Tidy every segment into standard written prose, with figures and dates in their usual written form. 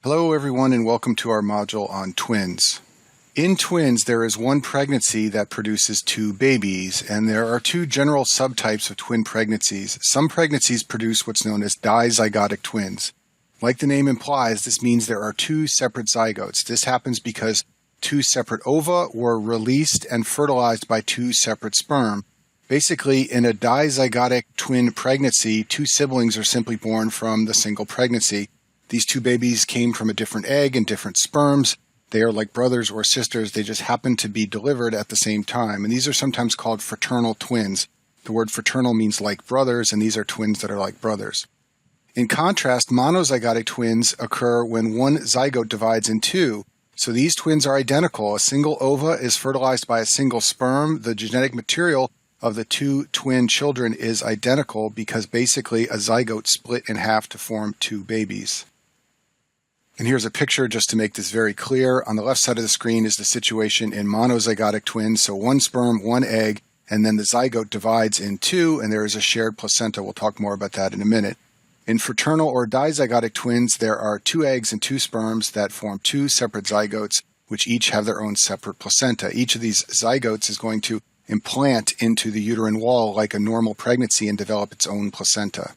Hello everyone and welcome to our module on twins. In twins, there is one pregnancy that produces two babies, and there are two general subtypes of twin pregnancies. Some pregnancies produce what's known as dizygotic twins. Like the name implies, this means there are two separate zygotes. This happens because two separate ova were released and fertilized by two separate sperm. Basically, in a dizygotic twin pregnancy, two siblings are simply born from the single pregnancy. These two babies came from a different egg and different sperms. They are like brothers or sisters. They just happen to be delivered at the same time. And these are sometimes called fraternal twins. The word fraternal means like brothers, and these are twins that are like brothers. In contrast, monozygotic twins occur when one zygote divides in two. So these twins are identical. A single ova is fertilized by a single sperm. The genetic material of the two twin children is identical because basically a zygote split in half to form two babies. And here's a picture just to make this very clear. On the left side of the screen is the situation in monozygotic twins. So one sperm, one egg, and then the zygote divides in two, and there is a shared placenta. We'll talk more about that in a minute. In fraternal or dizygotic twins, there are two eggs and two sperms that form two separate zygotes, which each have their own separate placenta. Each of these zygotes is going to implant into the uterine wall like a normal pregnancy and develop its own placenta.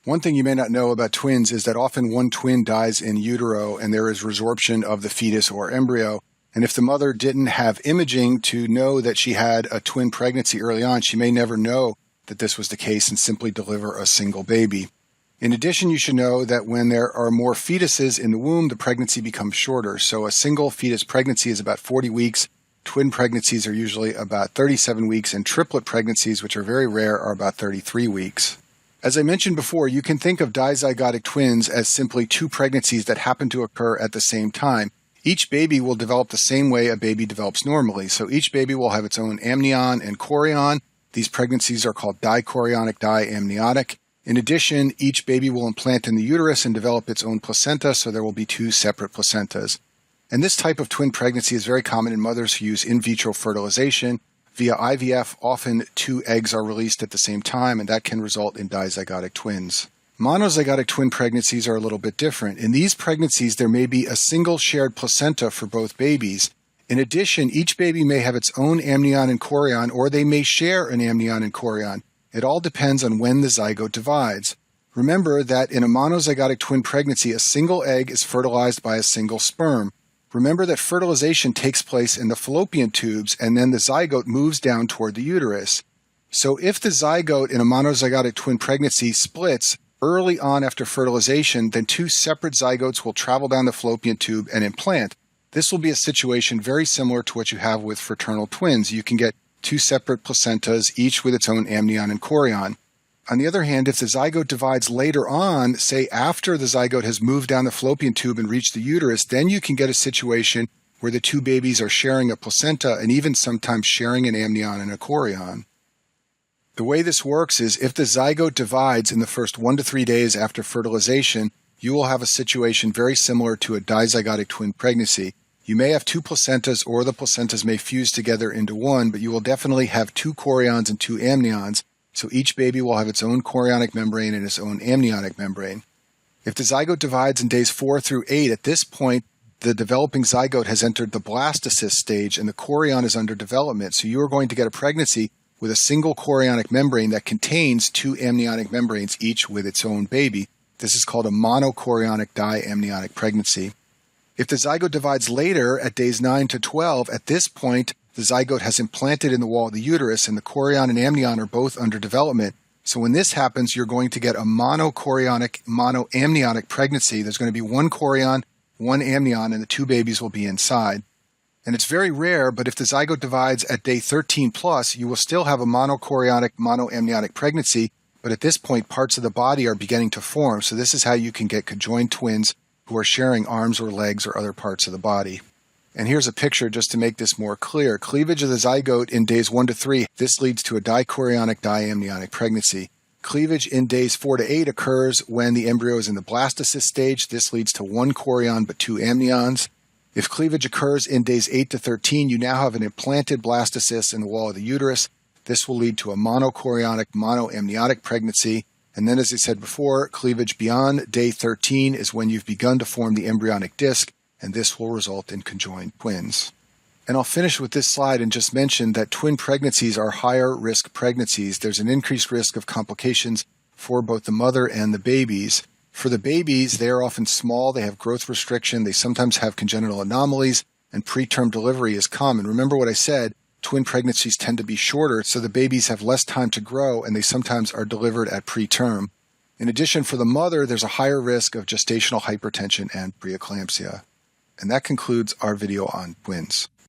One thing you may not know about twins is that often one twin dies in utero and there is resorption of the fetus or embryo. And if the mother didn't have imaging to know that she had a twin pregnancy early on, she may never know that this was the case and simply deliver a single baby. In addition, you should know that when there are more fetuses in the womb, the pregnancy becomes shorter. So a single fetus pregnancy is about 40 weeks. Twin pregnancies are usually about 37 weeks, and triplet pregnancies, which are very rare, are about 33 weeks. As I mentioned before, you can think of dizygotic twins as simply two pregnancies that happen to occur at the same time. Each baby will develop the same way a baby develops normally. So each baby will have its own amnion and chorion. These pregnancies are called dichorionic, diamniotic. In addition, each baby will implant in the uterus and develop its own placenta, so there will be two separate placentas. And this type of twin pregnancy is very common in mothers who use in vitro fertilization. Via IVF, often two eggs are released at the same time, and that can result in dizygotic twins. Monozygotic twin pregnancies are a little bit different. In these pregnancies, there may be a single shared placenta for both babies. In addition, each baby may have its own amnion and chorion, or they may share an amnion and chorion. It all depends on when the zygote divides. Remember that in a monozygotic twin pregnancy, a single egg is fertilized by a single sperm. Remember that fertilization takes place in the fallopian tubes, and then the zygote moves down toward the uterus. So if the zygote in a monozygotic twin pregnancy splits early on after fertilization, then two separate zygotes will travel down the fallopian tube and implant. This will be a situation very similar to what you have with fraternal twins. You can get two separate placentas, each with its own amnion and chorion. On the other hand, if the zygote divides later on, say after the zygote has moved down the fallopian tube and reached the uterus, then you can get a situation where the two babies are sharing a placenta and even sometimes sharing an amnion and a chorion. The way this works is if the zygote divides in the first 1 to 3 days after fertilization, you will have a situation very similar to a dizygotic twin pregnancy. You may have two placentas, or the placentas may fuse together into one, but you will definitely have two chorions and two amnions. So each baby will have its own chorionic membrane and its own amniotic membrane. If the zygote divides in days 4 through 8, at this point, the developing zygote has entered the blastocyst stage and the chorion is under development. So you are going to get a pregnancy with a single chorionic membrane that contains two amniotic membranes, each with its own baby. This is called a monochorionic diamniotic pregnancy. If the zygote divides later at days 9 to 12, at this point, the zygote has implanted in the wall of the uterus, and the chorion and amnion are both under development. So when this happens, you're going to get a monochorionic, monoamniotic pregnancy. There's going to be one chorion, one amnion, and the two babies will be inside. And it's very rare, but if the zygote divides at day 13 plus, you will still have a monochorionic, monoamniotic pregnancy, but at this point, parts of the body are beginning to form. So this is how you can get conjoined twins who are sharing arms or legs or other parts of the body. And here's a picture just to make this more clear. Cleavage of the zygote in days 1 to 3, this leads to a dichorionic, diamniotic pregnancy. Cleavage in days 4 to 8 occurs when the embryo is in the blastocyst stage. This leads to one chorion but two amnions. If cleavage occurs in days 8 to 13, you now have an implanted blastocyst in the wall of the uterus. This will lead to a monochorionic, monoamniotic pregnancy. And then, as I said before, cleavage beyond day 13 is when you've begun to form the embryonic disc, and this will result in conjoined twins. And I'll finish with this slide and just mention that twin pregnancies are higher risk pregnancies. There's an increased risk of complications for both the mother and the babies. For the babies, they are often small, they have growth restriction, they sometimes have congenital anomalies, and preterm delivery is common. Remember what I said, twin pregnancies tend to be shorter, so the babies have less time to grow, and they sometimes are delivered at preterm. In addition, for the mother, there's a higher risk of gestational hypertension and preeclampsia. And that concludes our video on twins.